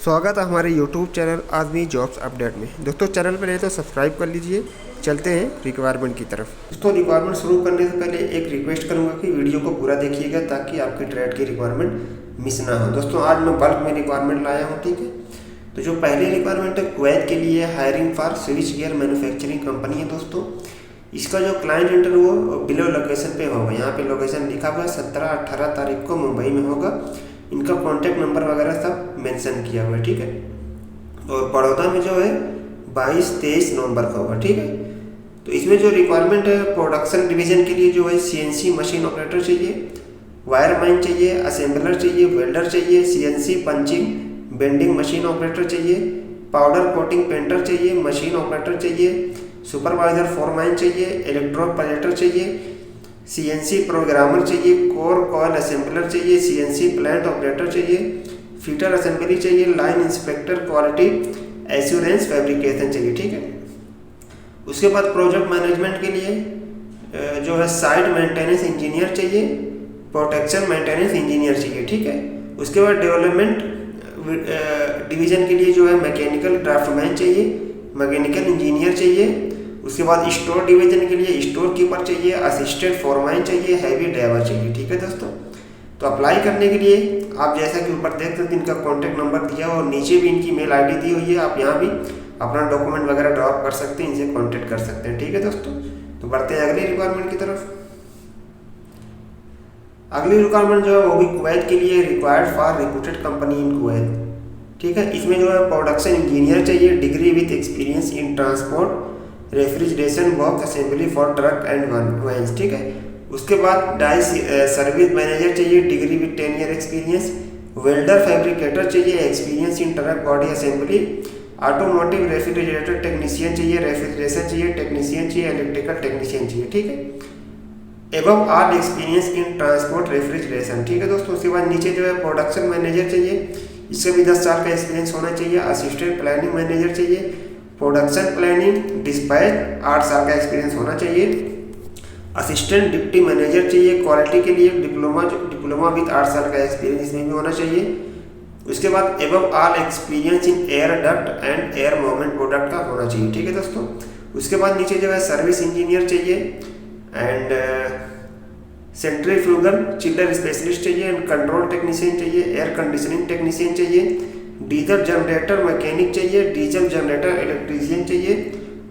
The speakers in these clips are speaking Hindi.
स्वागत है हमारे YouTube चैनल आदमी जॉब्स अपडेट में। दोस्तों चैनल पर रहे तो सब्सक्राइब कर लीजिए। चलते हैं रिक्वायरमेंट की तरफ। दोस्तों रिक्वायरमेंट शुरू करने से पहले एक रिक्वेस्ट करूंगा कि वीडियो को पूरा देखिएगा ताकि आपकी ट्रेड की रिक्वायरमेंट मिस ना हो। दोस्तों आज मैं बल्क में रिक्वायरमेंट लाया हूँ, ठीक है। तो जो पहली रिक्वायरमेंट है कुवैत के लिए hiring for switch gear manufacturing company है। दोस्तों इसका जो क्लाइंट इंटरव्यू वो बिलो लोकेशन पे होगा। यहाँ पे लोकेशन लिखा हुआ है 17-18 तारीख को मुंबई में होगा। इनका कॉन्टैक्ट नंबर वगैरह सब मेंशन किया हुआ है, ठीक है। और बड़ौदा में जो है 22-23 नवंबर का होगा, ठीक है। तो इसमें जो रिक्वायरमेंट है प्रोडक्शन डिवीजन के लिए जो है CNC मशीन ऑपरेटर चाहिए, वायर मैन चाहिए, असेंबलर चाहिए, वेल्डर चाहिए, CNC punching bending machine operator चाहिए, पाउडर कोटिंग पेंटर चाहिए, मशीन ऑपरेटर चाहिए, सुपरवाइजर फोरमैन चाहिए, इलेक्ट्रोप्लेटर चाहिए, CNC प्रोग्रामर चाहिए, कोर कॉइल असेंबलर चाहिए, CNC प्लांट ऑपरेटर चाहिए, फीटर असेंबली चाहिए, line inspector quality assurance fabrication चाहिए, ठीक है। उसके बाद प्रोजेक्ट मैनेजमेंट के लिए जो है साइट मेंटेनेंस इंजीनियर चाहिए, प्रोटेक्शन मेंटेनेंस इंजीनियर चाहिए, ठीक है। उसके बाद डेवलपमेंट डिवीजन के लिए जो है मैकेनिकल ड्राफ्टमैन चाहिए, मैकेनिकल इंजीनियर चाहिए। उसके बाद स्टोर डिवीजन के लिए स्टोर कीपर चाहिए, असिस्टेंट फोरमैन चाहिए, हैवी ड्राइवर चाहिए, ठीक है दोस्तों। तो अप्लाई करने के लिए आप जैसा कि ऊपर देख सकते हैं इनका कॉन्टैक्ट नंबर दिया और नीचे भी इनकी मेल ID दी हुई है। आप यहाँ भी अपना डॉक्यूमेंट वगैरह ड्रॉप कर सकते हैं, इनसे कॉन्टैक्ट कर सकते हैं, ठीक है दोस्तों। तो बढ़ते हैं अगली रिक्वायरमेंट की तरफ। अगली रिक्वायरमेंट जो है वो भी कुवैत के लिए required for reputed company in Kuwait, ठीक है। इसमें जो है प्रोडक्शन इंजीनियर चाहिए, degree with experience in transport refrigeration box assembly for truck and vans, ठीक है। उसके बाद डाई सर्विस मैनेजर चाहिए, degree with 10 year experience, welder fabricator चाहिए, experience in truck body assembly, automotive refrigerator technician चाहिए, रेफ्रिजरेशन चाहिए, टेक्नीशियन चाहिए, इलेक्ट्रिकल टेक्नीशियन चाहिए, ठीक है। एवं all experience in transport refrigeration, ठीक है दोस्तों। उसके बाद नीचे जो है प्रोडक्शन मैनेजर चाहिए, इससे भी 10 साल का एक्सपीरियंस होना चाहिए। असिस्टेंट प्लानिंग मैनेजर चाहिए, प्रोडक्शन प्लानिंग डिस्पैच 8 साल का एक्सपीरियंस होना चाहिए। असिस्टेंट डिप्टी मैनेजर चाहिए, क्वालिटी के लिए डिप्लोमा विद 8 साल का एक्सपीरियंस इसमें भी होना चाहिए। उसके बाद एवं all experience in air duct and air movement product का होना चाहिए, ठीक है दोस्तों। उसके बाद नीचे जो है सर्विस इंजीनियर चाहिए एंड सेंट्रीफ्यूगल चिल्लर स्पेशलिस्ट चाहिए एंड कंट्रोल टेक्नीशियन चाहिए, एयर कंडीशनिंग टेक्नीशियन चाहिए, डीजल जनरेटर मैकेनिक चाहिए, डीजल जनरेटर इलेक्ट्रीशियन चाहिए,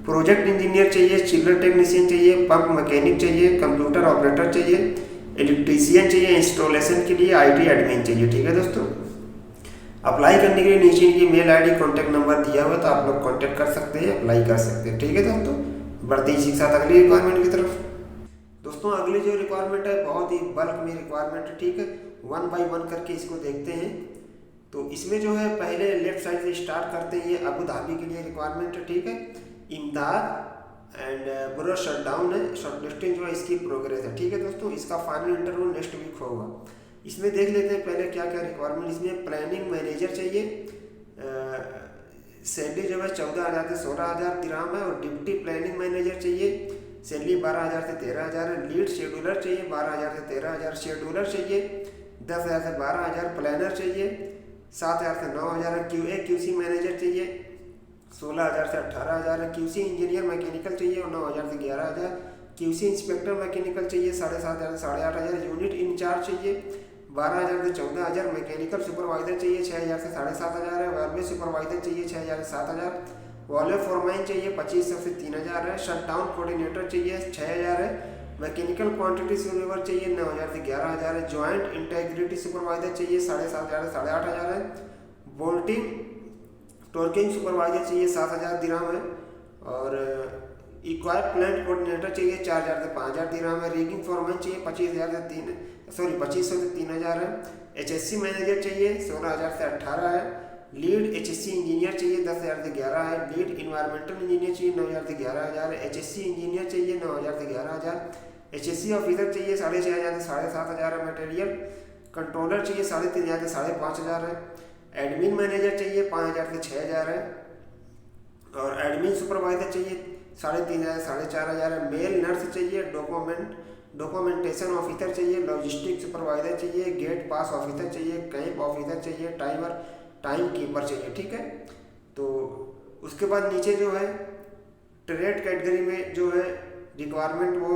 प्रोजेक्ट इंजीनियर चाहिए, चिल्लर टेक्नीशियन चाहिए, पंप मैकेनिक चाहिए, कंप्यूटर ऑपरेटर चाहिए, इलेक्ट्रीशियन चाहिए, इंस्टॉलेशन के लिए IT एडमिन चाहिए, ठीक है दोस्तों। अप्लाई करने के लिए नीचे इनकी मेल ID कॉन्टैक्ट नंबर दिया हुआ है, तो आप लोग कॉन्टैक्ट कर सकते हैं, अप्लाई कर सकते हैं, ठीक है दोस्तों। बढ़ते ही इसी के साथ अगली रिक्वायरमेंट की तरफ। दोस्तों अगली जो रिक्वायरमेंट है बहुत ही बल्क में रिक्वायरमेंट है, ठीक है। 1 बाय 1 करके इसको देखते हैं। तो इसमें जो है पहले लेफ्ट साइड से स्टार्ट करते हैं। ये अबू धाबी के लिए रिक्वायरमेंट है, ठीक है। इमदाद एंड ब्रो शटडाउन है, शॉर्टलिस्टिंग जो है इसकी प्रोग्रेस है, ठीक है दोस्तों। इसका फाइनल इंटरव्यू नेक्स्ट वीक होगा। इसमें देख लेते हैं पहले क्या क्या रिक्वायरमेंट। इसमें प्लानिंग मैनेजर चाहिए, सैलरी जो है 14,000 से 16,000 दिरहम है। और डिप्टी प्लानिंग मैनेजर चाहिए, सैलरी 12,000 से 13,000 है। लीड शेड्यूलर चाहिए 12,000 से 13,000, शेड्यूलर चाहिए 10,000 से 12,000, प्लानर चाहिए 7,000 से 9,000 है। QA QC मैनेजर चाहिए 16,000 से 18,000 है। QC इंजीनियर मैकेनिकल चाहिए 9,000 से 11,000। QC इंस्पेक्टर मैकेनिकल चाहिए 7,500 से 8,500। यूनिट इंचार्ज चाहिए 12,000 से 14,000। मैकेनिकल सुपरवाइजर चाहिए 6,000 से 7,500 है। वेलवे सुपरवाइजर चाहिए 6,000 से 7,000। वॉल्व फोरमैन चाहिए 2,500 से 3,000 है। शटडाउन कोऑर्डिनेटर चाहिए 6,000 है। मैकेनिकल क्वांटिटी सुपरवाइजर चाहिए 9,000 से 11,000 है। जॉइंट इंटेग्रिटी सुपरवाइजर चाहिए 7,500 से 8,500 है। बोल्टिंग टॉर्किंग सुपरवाइजर चाहिए 7,000 दिरहम है। और इक्वाइप प्लांट कोऑर्डिनेटर चाहिए 4,000 से 5,000 दिरहम है। रिगिंग फोरमैन चाहिए 2,500 से 3,000 है। HSC मैनेजर चाहिए 16,000 से 18 है। लीड HSC इंजीनियर चाहिए 10,000 से 11 है। लीड इन्वायरमेंटल इंजीनियर चाहिए 9,000 से 11,000 है। HSC इंजीनियर चाहिए 9,000 से 11,000। HSC ऑफिसर चाहिए 6,500 से 7,500 है। मटेरियल कंट्रोलर चाहिए 3,500 से 5,500 है। एडमिन मैनेजर चाहिए 5,000 से 6,000 है। और एडमिन सुपरवाइजर चाहिए 3,500 से 4,500 है। मेल नर्स चाहिए, डॉक्यूमेंटेशन ऑफिसर चाहिए, लॉजिस्टिक सुपरवाइजर चाहिए, गेट पास ऑफिसर चाहिए, कैंप ऑफिसर चाहिए, टाइम कीपर चाहिए, ठीक है। तो उसके बाद नीचे जो है ट्रेड कैटेगरी में जो है रिक्वायरमेंट वो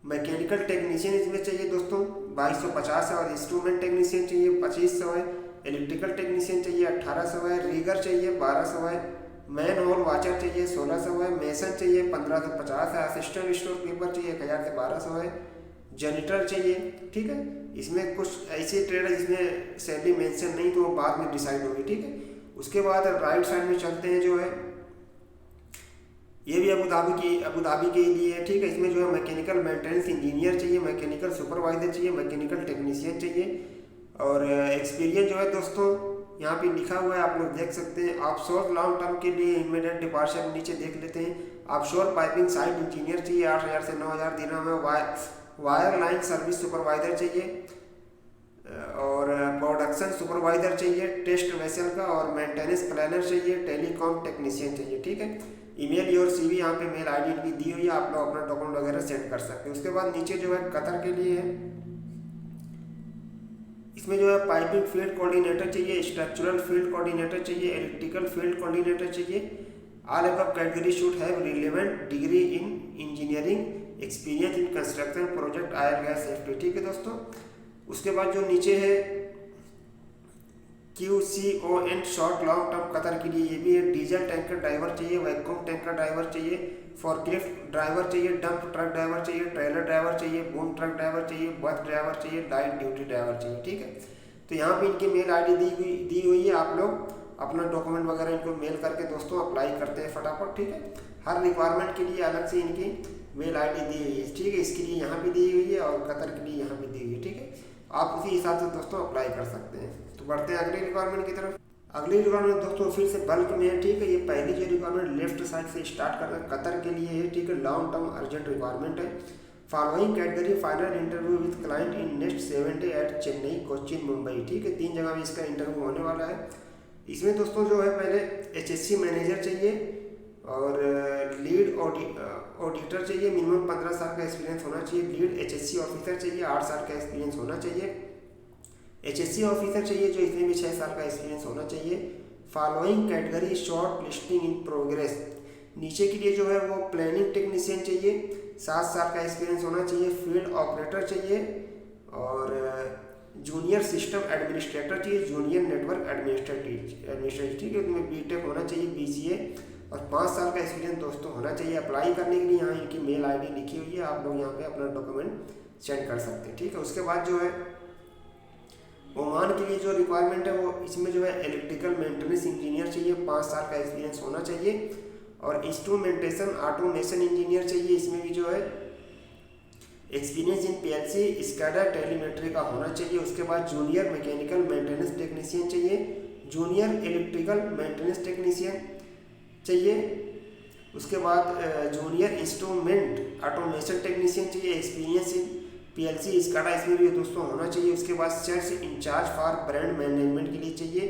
मैकेनिकल टेक्नीशियन इसमें चाहिए दोस्तों 2250 है, और इंस्ट्रूमेंट टेक्नीशियन चाहिए 2500 है, इलेक्ट्रिकल टेक्नीशियन चाहिए 1800 है, रीगर चाहिए 1200 है, मैन होल वाचर चाहिए 1600 है, मेसन चाहिए 1550 है, असिस्टेंट स्टोर कीपर चाहिए 1000 से 1200 है, जनिटर चाहिए, ठीक है। इसमें कुछ ऐसी ट्रेड है जिसमें सैलरी मेंशन नहीं, तो वो बाद में डिसाइड होगी, ठीक है। उसके बाद राइट साइड में चलते हैं जो है ये भी अबू धाबी के लिए है, ठीक है। इसमें जो है मैकेनिकल मेंटेनेंस इंजीनियर चाहिए, मैकेनिकल सुपरवाइजर चाहिए, मैकेनिकल टेक्नीशियन चाहिए, और एक्सपीरियंस जो है दोस्तों यहाँ पे लिखा हुआ है, आप लोग देख सकते हैं। ऑफशोर लॉन्ग टर्म के लिए इमीडिएट डिपार्चर नीचे देख लेते हैं। ऑफशोर पाइपिंग साइट इंजीनियर चाहिए 8000 से 9000 दिनों में, वायर लाइन सर्विस सुपरवाइजर चाहिए, और प्रोडक्शन सुपरवाइजर चाहिए टेस्ट वेसल का, और मेंटेनेंस प्लानर चाहिए, टेलीकॉम टेक्नीशियन चाहिए, ठीक है। ईमेल और सीवी यहाँ पे मेल आईडी भी दी हुई है, आप लोग अपना डॉक्यूमेंट वगैरह सेंड कर सकते हैं। उसके बाद नीचे जो है कतर के लिए है, इसमें जो है पाइपिंग फील्ड कोऑर्डिनेटर चाहिए, स्ट्रक्चरल फील्ड कोऑर्डिनेटर चाहिए, इलेक्ट्रिकल फील्ड कोऑर्डिनेटर चाहिए। All above category should have relevant degree in engineering, experience in construction project, oil gas safety, ठीक है दोस्तों। उसके बाद जो नीचे है QCON short long term Qatar के लिए ये भी है। डीजल टैंकर ड्राइवर चाहिए, वैक्यूम टैंकर ड्राइवर चाहिए, फोर्कलिफ्ट ड्राइवर चाहिए, डंप ट्रक ड्राइवर चाहिए, ट्रेलर ड्राइवर चाहिए, बूम ट्रक ड्राइवर चाहिए, बस ड्राइवर चाहिए, लाइट ड्यूटी ड्राइवर चाहिए, ठीक है। तो यहाँ पे इनकी मेल आईडी दी हुई है, आप लोग अपना डॉक्यूमेंट वगैरह इनको मेल करके दोस्तों अप्लाई करते हैं फटाफट, ठीक है। हर रिक्वायरमेंट के लिए अलग से इनकी मेल आईडी दी हुई है, ठीक है। इसके लिए यहाँ भी दी हुई है और कतर के लिए यहाँ भी दी हुई है, ठीक है। आप उसी हिसाब से दोस्तों अप्लाई कर सकते हैं। तो बढ़ते हैं अगली रिक्वायरमेंट की तरफ। अगली रिक्वायरमेंट दोस्तों फिर से बल्क में है, ठीक है। ये पहली जो रिक्वायरमेंट लेफ्ट साइड से स्टार्ट कर रहे हैं कतर के लिए है, ठीक है। लॉन्ग टर्म अर्जेंट रिक्वायरमेंट है। Following category final interview with client in next 7 day at Chennai, Cochin, Mumbai, ठीक है। 3 जगह में इसका इंटरव्यू होने वाला है। इसमें दोस्तों जो है पहले HSC मैनेजर चाहिए, और लीड ऑडिटर चाहिए, मिनिमम 15 साल का एक्सपीरियंस होना चाहिए। लीड HSC ऑफिसर चाहिए, 8 साल का एक्सपीरियंस होना चाहिए। HSC ऑफिसर चाहिए जो इसमें भी 6 साल का एक्सपीरियंस होना चाहिए। Following category short listing in progress, नीचे के लिए जो है वो प्लानिंग टेक्नीशियन चाहिए, 7 साल का एक्सपीरियंस होना चाहिए। फील्ड ऑपरेटर चाहिए, और जूनियर सिस्टम एडमिनिस्ट्रेटर चाहिए, जूनियर नेटवर्क एडमिनिस्ट्रेटर, ठीक है। उसमें BTech होना चाहिए, BCA, और 5 साल का एक्सपीरियंस दोस्तों होना चाहिए। अप्लाई करने के लिए यहाँ इनकी मेल आईडी लिखी हुई है, आप लोग यहाँ पे अपना डॉक्यूमेंट सेंड कर सकते हैं, ठीक है। उसके बाद जो है ओमान के लिए जो रिक्वायरमेंट है वो इसमें जो है इलेक्ट्रिकल मेंटेनेंस इंजीनियर चाहिए, 5 साल का एक्सपीरियंस होना चाहिए। और इंस्ट्रूमेंटेशन ऑटोमेशन इंजीनियर चाहिए, इसमें भी जो है experience in PLC SCADA telemetry का होना चाहिए। उसके बाद जूनियर मैकेनिकल मेंटेनेंस टेक्नीशियन चाहिए, जूनियर इलेक्ट्रिकल मेंटेनेंस टेक्नीशियन चाहिए। उसके बाद जूनियर इंस्ट्रूमेंट ऑटोमेशन टेक्नीशियन चाहिए, एक्सपीरियंस इन PLC SCADA इसमें भी दोस्तों होना चाहिए। उसके बाद sales incharge for brand management के लिए चाहिए,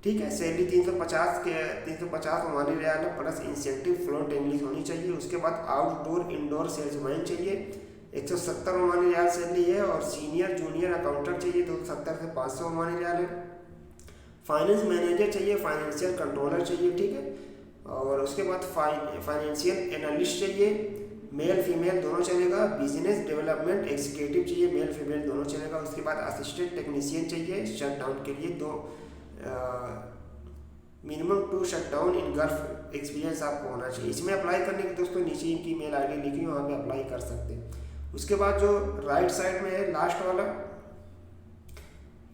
ठीक है। Salary 350 Omani rial plus incentive fluent English होनी चाहिए। उसके बाद आउटडोर इंडोर सेल्समैन चाहिए, 170 ओमानी रियाल सैलरी है। और सीनियर जूनियर अकाउंटेंट चाहिए, 270 से 500 ओमानी रियाल है। फाइनेंस मैनेजर चाहिए, फाइनेंशियल कंट्रोलर चाहिए, ठीक है। और उसके बाद फाइनेंशियल एनालिस्ट चाहिए, मेल फीमेल दोनों चलेगा। बिजनेस डेवलपमेंट एग्जीक्यूटिव चाहिए, मेल फीमेल दोनों चलेगा। उसके बाद असिस्टेंट टेक्नीशियन चाहिए शटडाउन के लिए, मिनिमम 2 शटडाउन इन गल्फ एक्सपीरियंस आपको होना चाहिए। इसमें अप्लाई करने की दोस्तों नीचे इनकी मेल आईडी लिखी, वहाँ पे अप्लाई कर सकते हैं। उसके बाद जो राइट साइड में है लास्ट वाला,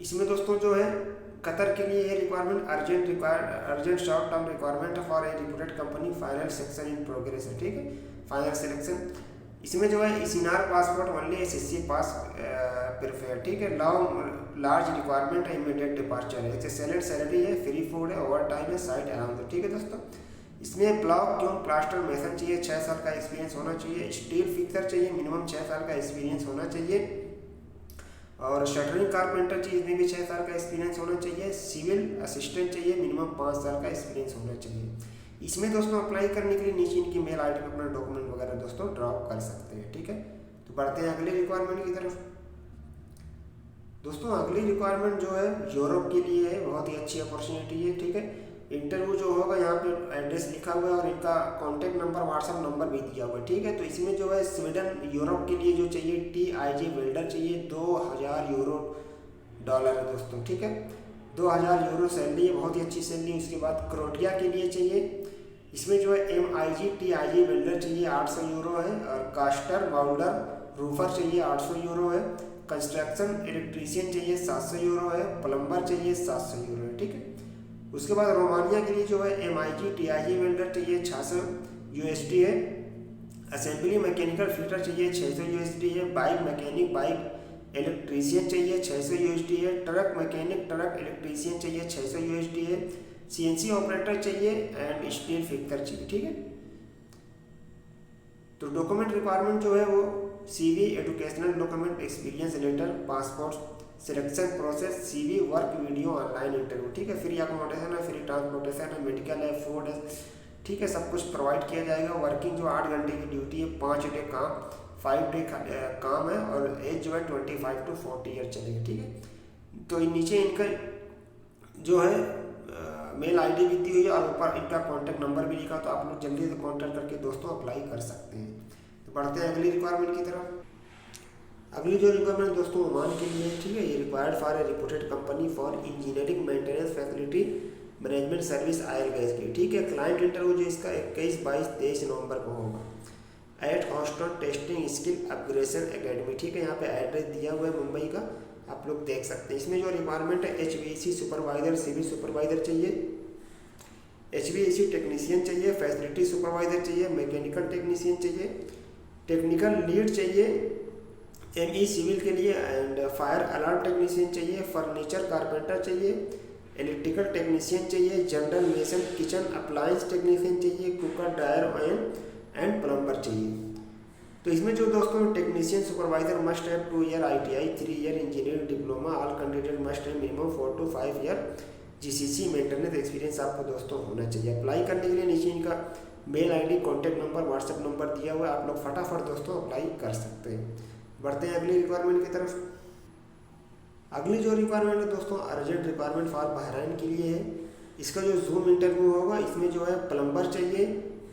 इसमें दोस्तों जो है कतर के लिए ये requirement urgent short term requirement for a reputed company, final section in progress है, ठीक है। फाइनल सिलेक्शन इसमें जो है इसिनार पासपोर्ट ओनली, SSC पास प्रिफेयर, ठीक है। लार्ज रिक्वायरमेंट है, इमीडिएट डिपार्चर है, एक्सेलेंट सैलरी है, फ्री फूड है, ओवर टाइम है, साइट अराउंड, ठीक है दोस्तों। इसमें ब्लॉक क्यून प्लास्टर मेसन चाहिए, 6 साल का एक्सपीरियंस होना चाहिए। स्टील फिक्सर चाहिए, मिनिमम 6 साल का एक्सपीरियंस होना चाहिए। और शटरिंग कारपेंटर चाहिए, इसमें भी 6 साल का एक्सपीरियंस होना चाहिए। सिविल असिस्टेंट चाहिए, मिनिमम 5 साल का एक्सपीरियंस होना चाहिए। इसमें दोस्तों अप्लाई करने के लिए नीचे इनकी मेल आईडी पर अपना डॉक्यूमेंट वगैरह दोस्तों ड्रॉप कर सकते हैं, ठीक है। तो बढ़ते हैं अगले रिक्वायरमेंट की तरफ। दोस्तों अगली रिक्वायरमेंट जो है यूरोप के लिए है, बहुत ही अच्छी अपॉर्चुनिटी है, ठीक है। इंटरव्यू जो होगा यहाँ पे एड्रेस लिखा हुआ है और इनका कॉन्टैक्ट नंबर व्हाट्सअप नंबर भी दिया हुआ है, ठीक है। तो इसमें जो है स्वीडन यूरोप के लिए जो चाहिए TIG वेल्डर चाहिए, 2000 यूरो डॉलर है दोस्तों, ठीक है। 2000 यूरो सैलरी है, बहुत ही अच्छी सैलरी। उसके बाद क्रोटिया के लिए चाहिए, इसमें जो है MIG TIG वेल्डर चाहिए, 800 यूरो है। और कास्टर माउल्डर रूफर चाहिए, 800 यूरो है। कंस्ट्रक्शन इलेक्ट्रीशियन चाहिए, 700 यूरो है। प्लम्बर चाहिए, 700 यूरो है, ठीक है। उसके बाद रोमानिया के लिए जो है MIG TIG वेल्डर चाहिए, 600 USD है। असेंबली मैकेनिकल फिटर चाहिए, 600 USD है। बाइक मैकेनिक बाइक इलेक्ट्रीशियन चाहिए, 600 USD है। ट्रक मैकेनिक ट्रक इलेक्ट्रीशियन चाहिए, 600 USD है। CNC ऑपरेटर चाहिए एंड स्टील फिक्टर चाहिए, ठीक है। तो डॉक्यूमेंट रिक्वायरमेंट जो है वो CV, educational document, experience letter, passport, selection process, CV, work video, online interview, ठीक है। फ्री अकोमोडेशन है, फ्री ट्रांसपोर्टेशन है, मेडिकल है, फूड है, ठीक है। सब कुछ प्रोवाइड किया जाएगा। वर्किंग जो 8 घंटे की ड्यूटी है, 5 डे काम, 5 डे काम है। और एज जो है 25 to 40 ईयर चलेगी, ठीक है। तो नीचे इनका जो है मेल ID भी दी हुई है और ऊपर इनका कॉन्टैक्ट नंबर भी लिखा, तो आप लोग जल्दी से कॉन्टैक्ट करके दोस्तों अप्लाई कर सकते हैं। तो बढ़ते हैं अगली रिक्वायरमेंट की तरफ। अगली जो रिक्वायरमेंट दोस्तों ओमान के लिए, ठीक है। ये required for a reported company for engineering maintenance facility management service oil gas की, ठीक है। क्लाइंट इंटरव्यू जो इसका 21, 22, 23 नवंबर को होगा at Houston testing skill upgradation academy, ठीक है। यहाँ पे एड्रेस दिया हुआ है मुंबई का, आप लोग देख सकते हैं। इसमें जो रिक्वायरमेंट है HVAC सुपरवाइजर, सिविल सुपरवाइजर चाहिए, HVAC टेक्नीशियन चाहिए, फैसिलिटी सुपरवाइजर चाहिए, मैकेनिकल टेक्नीशियन चाहिए, टेक्निकल लीड चाहिए ME सिविल के लिए, एंड फायर अलार्म टेक्नीशियन चाहिए, फर्नीचर कारपेंटर चाहिए, इलेक्ट्रिकल टेक्नीशियन चाहिए, general mason kitchen appliance technician चाहिए, cooker dryer oil and plumber चाहिए। तो इसमें जो दोस्तों technician supervisor must have 2 year ITI, 3 year engineering diploma, all candidate must have minimum 4 to 5 year GCC maintenance experience आपको दोस्तों होना चाहिए। अप्लाई करने के लिए नीचे इनका mail ID, contact number, WhatsApp number दिया हुआ है, आप लोग फटाफट दोस्तों अप्लाई कर सकते हैं। बढ़ते हैं अगली रिक्वायरमेंट की तरफ। अगली जो रिक्वायरमेंट है दोस्तों अर्जेंट रिक्वायरमेंट फॉर बहराइन के लिए है। इसका जो जूम इंटरव्यू होगा, इसमें जो है प्लम्बर चाहिए,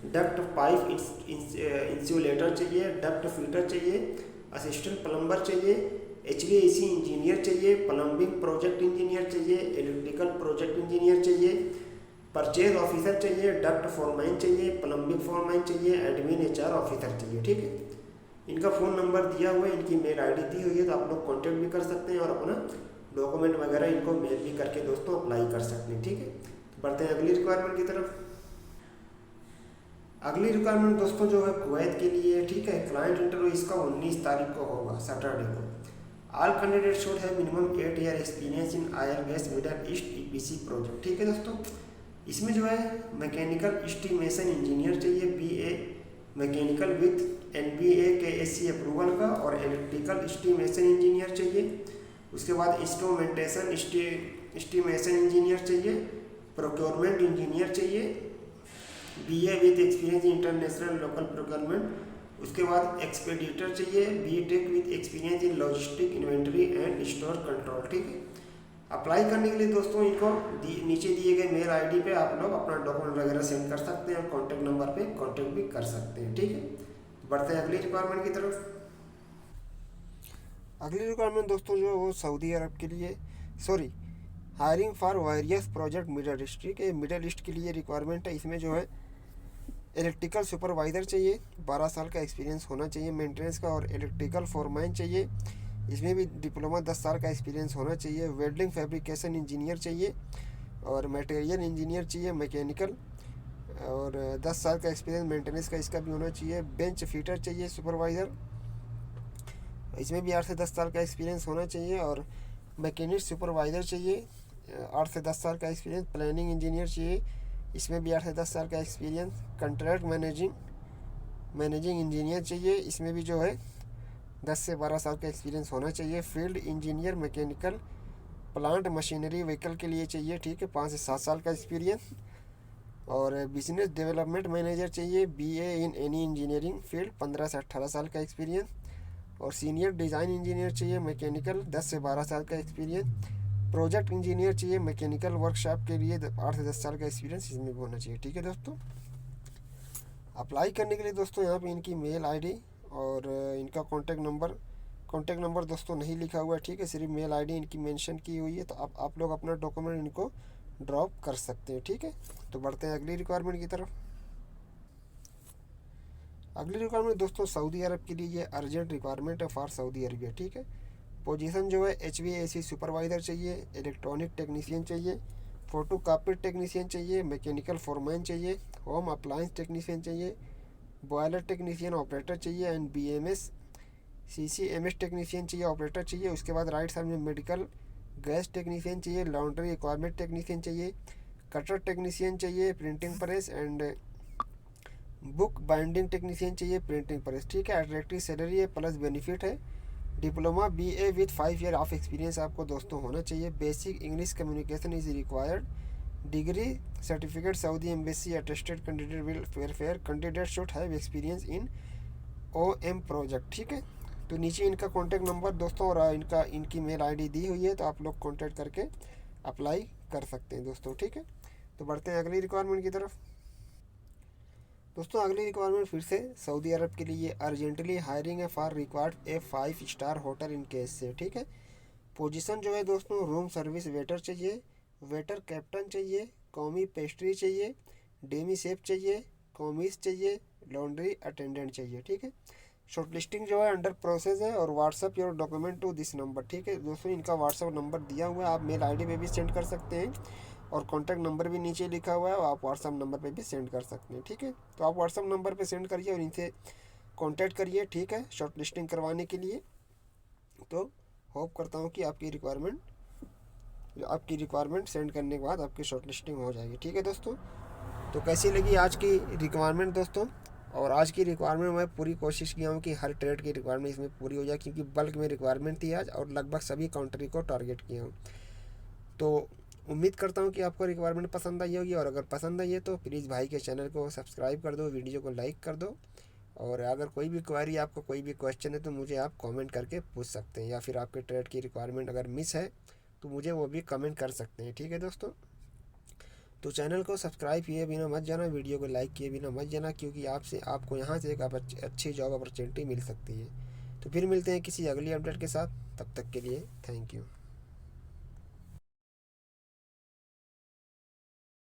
डक्ट पाइप इंसुलेटर चाहिए, डक्ट फिटर चाहिए, असिस्टेंट प्लम्बर चाहिए, HVAC इंजीनियर चाहिए, प्लम्बिंग प्रोजेक्ट इंजीनियर चाहिए, इलेक्ट्रिकल प्रोजेक्ट इंजीनियर चाहिए, परचेज ऑफिसर चाहिए, डक्ट फोरमैन चाहिए, प्लम्बिंग फोरमैन चाहिए, एडमिन HR ऑफिसर चाहिए, ठीक है। इनका फ़ोन नंबर दिया हुआ है, इनकी मेल ID दी हुई है, तो आप लोग कॉन्टैक्ट भी कर सकते हैं और अपना डॉक्यूमेंट वगैरह इनको मेल भी करके दोस्तों अप्लाई कर सकते हैं, ठीक है। तो बढ़ते हैं अगली रिक्वायरमेंट की तरफ। अगली रिक्वायरमेंट दोस्तों जो है कुवैत के लिए, ठीक है। क्लाइंट इंटरव्यू इसका 19 तारीख को होगा, सैटरडे को। ऑल कैंडिडेट शुड है minimum 8 year experience in oil gas middle east EPC project, ठीक है दोस्तों। इसमें जो है मैकेनिकल एस्टिमेशन इंजीनियर चाहिए, BA mechanical with NBA KSC approval का, और इलेक्ट्रिकल एस्टिमेशन इंजीनियर चाहिए। उसके बाद इंस्ट्रूमेंटेशन एस्टिमेशन इंजीनियर चाहिए, प्रोक्योरमेंट इंजीनियर चाहिए, BA with experience international local procurement. उसके बाद एक्सपेडिटर चाहिए, BTech with experience in logistic inventory and store control, ठीक है। अप्लाई करने के लिए दोस्तों इनको नीचे दिए गए मेल ID पे आप लोग अपना डॉक्यूमेंट वगैरह सेंड कर सकते हैं और कॉन्टैक्ट नंबर पे कॉन्टैक्ट भी कर सकते हैं, ठीक है। तो बढ़ते हैं अगली रिक्वायरमेंट की तरफ। अगली रिक्वायरमेंट दोस्तों जो है वो सऊदी अरब के लिए, sorry, hiring for various project middle east, ठीक है। मिडल ईस्ट के लिए रिक्वायरमेंट है। इसमें जो है इलेक्ट्रिकल सुपरवाइज़र चाहिए, 12 साल का एक्सपीरियंस होना चाहिए मेंटेनेंस का, और इलेक्ट्रिकल फोरमैन चाहिए, इसमें भी डिप्लोमा 10 साल का एक्सपीरियंस होना चाहिए। वेल्डिंग फैब्रिकेशन इंजीनियर चाहिए, और मटेरियल इंजीनियर चाहिए मैकेनिकल, और 10 साल का एक्सपीरियंस मेंटेनेंस का इसका भी होना चाहिए। बेंच फिटर चाहिए सुपरवाइज़र, इसमें भी 8 से 10 साल का एक्सपीरियंस होना चाहिए। और मैकेनिक सुपरवाइज़र चाहिए, 8 से 10 साल का एक्सपीरियंस। प्लानिंग इंजीनियर चाहिए, इसमें भी 8 से 10 साल का एक्सपीरियंस। कंट्रैक्ट मैनेजिंग इंजीनियर चाहिए, इसमें भी जो है 10 से 12 साल का एक्सपीरियंस होना चाहिए। Field engineer mechanical plant machinery vehicle के लिए चाहिए, ठीक है, 5 से 7 साल का एक्सपीरियंस। और बिजनेस डेवलपमेंट मैनेजर चाहिए, BA in any engineering field, 15 से 18 साल का एक्सपीरियंस। और सीनियर डिज़ाइन इंजीनियर चाहिए मैकेनिकल 10 से 12 साल का एक्सपीरियंस। प्रोजेक्ट इंजीनियर चाहिए मैकेनिकल वर्कशॉप के लिए 8 से 10 साल का एक्सपीरियंस इसमें भी होना चाहिए। ठीक है दोस्तों, अप्लाई करने के लिए दोस्तों यहाँ पे इनकी मेल आईडी और इनका कॉन्टैक्ट नंबर दोस्तों नहीं लिखा हुआ है। ठीक है, सिर्फ मेल आईडी इनकी मेंशन की हुई है, तो आप लोग अपना डॉक्यूमेंट इनको ड्रॉप कर सकते हैं। ठीक है, तो बढ़ते हैं अगली रिक्वायरमेंट की तरफ। अगली रिक्वायरमेंट दोस्तों सऊदी अरब के लिए ये अर्जेंट रिक्वायरमेंट है फॉर सऊदी अरबिया। ठीक है, पोजीशन जो है HVAC सुपरवाइज़र चाहिए, इलेक्ट्रॉनिक टेक्नीशियन चाहिए, फ़ोटो कापी टेक्नीशियन चाहिए, मैकेनिकल फोरमैन चाहिए, होम अप्लायंस टेक्नीशियन चाहिए, बॉयलर टेक्नीशियन ऑपरेटर चाहिए एंड BMS CCMS टेक्नीशियन चाहिए, ऑपरेटर चाहिए। उसके बाद राइट साइड में मेडिकल गैस टेक्नीशियन चाहिए, लॉन्ड्री इक्वायरमेंट टेक्नीशियन चाहिए, कटर टेक्नीशियन चाहिए, printing press and book binding technician चाहिए, प्रिंटिंग प्रेस। ठीक है, अट्रैक्टिव सैलरी है प्लस बेनिफिट है। Diploma BA with 5 year of experience आपको दोस्तों होना चाहिए। Basic English communication is required. Degree certificate Saudi embassy attested candidate will welfare candidate should have experience in OM project. ठीक है, तो नीचे इनका कॉन्टैक्ट नंबर दोस्तों और इनकी मेल आईडी दी हुई है, तो आप लोग कॉन्टैक्ट करके अप्लाई कर सकते हैं दोस्तों। ठीक है, तो बढ़ते हैं अगली रिक्वायरमेंट की तरफ। दोस्तों अगली रिक्वायरमेंट फिर से सऊदी अरब के लिए अर्जेंटली हायरिंग है for required A 5 star hotel in case से। ठीक है, पोजीशन जो है दोस्तों रूम सर्विस वेटर चाहिए, वेटर कैप्टन चाहिए, कौमी पेस्ट्री चाहिए, डेमी शेफ चाहिए, कॉमिस चाहिए, लॉन्ड्री अटेंडेंट चाहिए। ठीक है, शॉर्ट लिस्टिंग जो है अंडर प्रोसेस है और WhatsApp your document to this number. ठीक है दोस्तों, इनका व्हाट्सअप नंबर दिया हुआ है, आप मेल आईडी पे भी सेंड कर सकते हैं और कॉन्टैक्ट नंबर भी नीचे लिखा हुआ है और आप व्हाट्सअप नंबर पे भी सेंड कर सकते हैं। ठीक है, तो आप व्हाट्सअप नंबर पे सेंड करिए और इनसे कॉन्टैक्ट करिए। ठीक है, शॉर्ट लिस्टिंग करवाने के लिए। तो होप करता हूँ कि आपकी रिक्वायरमेंट सेंड करने के बाद आपकी शॉर्ट लिस्टिंग हो जाएगी। ठीक है दोस्तों, तो कैसी लगी आज की रिक्वायरमेंट दोस्तों। और आज की रिक्वायरमेंट मैं पूरी कोशिश किया हूँ कि हर ट्रेड की रिक्वायरमेंट इसमें पूरी हो जाए, क्योंकि बल्क में रिक्वायरमेंट थी आज और लगभग सभी काउंट्री को टारगेट किया हूँ। तो उम्मीद करता हूँ कि आपको रिक्वायरमेंट पसंद आई होगी, और अगर पसंद आई है तो प्लीज़ भाई के चैनल को सब्सक्राइब कर दो, वीडियो को लाइक कर दो, और अगर कोई भी क्वेरी आपको कोई भी क्वेश्चन है तो मुझे आप कमेंट करके पूछ सकते हैं, या फिर आपके ट्रेड की रिक्वायरमेंट अगर मिस है तो मुझे वो भी कमेंट कर सकते हैं। ठीक है दोस्तों, तो चैनल को सब्सक्राइब किए बिना मत जाना, वीडियो को लाइक किए बिना मत जाना, क्योंकि आपको यहाँ से एक अच्छी जॉब अपॉर्चुनिटी मिल सकती है। तो फिर मिलते हैं किसी अगली अपडेट के साथ, तब तक के लिए थैंक यू।